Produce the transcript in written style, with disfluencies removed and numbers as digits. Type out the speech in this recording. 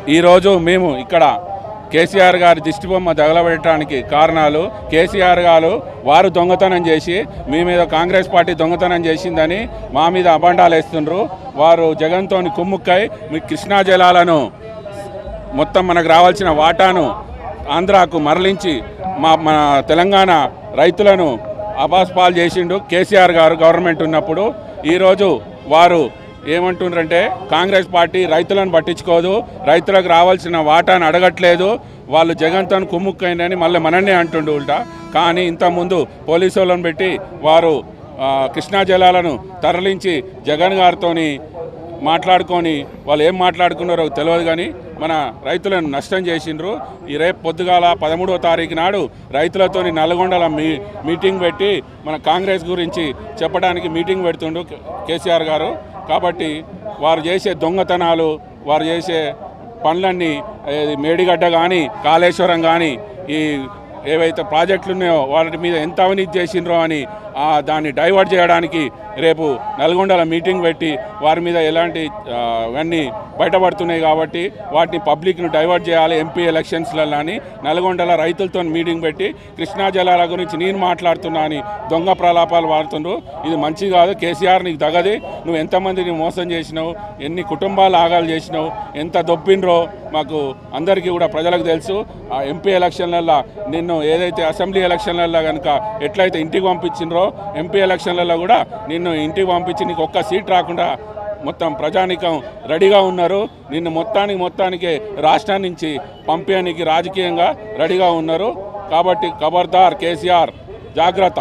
ఈరోజు మేము ఇక్కడ కేసీఆర్ గారి దిష్టిబొమ్మ తగలబెట్టడానికి కారణాలు కేసీఆర్ గారు వారు దొంగతనం చేసి మీ మీద కాంగ్రెస్ పార్టీ దొంగతనం చేసిందని మా మీద అబండాలు వేస్తుండ్రు. వారు జగన్తోని కుమ్ముక్కై మీ కృష్ణా జలాలను మొత్తం మనకు రావాల్సిన వాటాను ఆంధ్రాకు మరలించి మన తెలంగాణ రైతులను అబాస్పాలు చేసిండు కేసీఆర్ గారు గవర్నమెంట్ ఉన్నప్పుడు. ఈరోజు వారు ఏమంటుండ్రంటే కాంగ్రెస్ పార్టీ రైతులను పట్టించుకోదు, రైతులకు రావాల్సిన వాటాను అడగట్లేదు, వాళ్ళు జగన్తో కుమ్ముక్కైందని మళ్ళీ మనన్నే అంటుండు ఉల్టా. కానీ ఇంతకుముందు పోలీసు వాళ్ళని పెట్టి వారు కృష్ణా జలాలను తరలించి జగన్ గారితో మాట్లాడుకొని వాళ్ళు ఏం మాట్లాడుకున్నారో తెలియదు కానీ మన రైతులను నష్టం చేసిండ్రు. ఈ రేపు పొద్దుగాల 13వ తారీఖు నాడు రైతులతోని నల్గొండల మీటింగ్ పెట్టి మన కాంగ్రెస్ గురించి చెప్పడానికి మీటింగ్ పెడుతుండు కేసీఆర్ గారు. కాబట్టి వారు చేసే దొంగతనాలు, వారు చేసే పనులన్నీ మేడిగడ్డ కానీ కాళేశ్వరం కానీ ఈ ఏవైతే ప్రాజెక్టులు ఉన్నాయో వాటి మీద ఎంత అవినీతి చేసిండ్రో అని దాన్ని డైవర్ట్ చేయడానికి రేపు నల్గొండల మీటింగ్ పెట్టి వారి మీద ఎలాంటి అన్నీ బయటపడుతున్నాయి కాబట్టి వాటిని పబ్లిక్ను డైవర్ట్ చేయాలి ఎంపీ ఎలక్షన్స్లలో అని నల్గొండల రైతులతో మీటింగ్ పెట్టి కృష్ణా జలాల గురించి నేను మాట్లాడుతున్నా అని దొంగ ప్రలాపాలు వాడుతుండ్రు. ఇది మంచి కాదు. కేసీఆర్ నీకు తగది. నువ్వు ఎంతమందిని మోసం చేసినావు, ఎన్ని కుటుంబాలు ఆగాలు చేసినావు, ఎంత దొబ్బిండ్రో మాకు అందరికీ కూడా ప్రజలకు తెలుసు. ఆ ఎంపీ ఎలక్షన్లలో నిన్ను ఏదైతే అసెంబ్లీ ఎలక్షన్లలో కనుక ఎట్లయితే ఇంటికి పంపించిండ్రో ఎంపీ ఎలక్షన్లలో కూడా నిన్ను ఇంటికి పంపించి నీకు ఒక్క సీట్ రాకుండా మొత్తం ప్రజానికం రెడీగా ఉన్నారు. నిన్ను మొత్తానికి రాష్ట్రం నుంచి పంపేయడానికి రాజకీయంగా రెడీగా ఉన్నారు. కాబట్టి ఖబర్దార్ కేసీఆర్, జాగ్రత్త.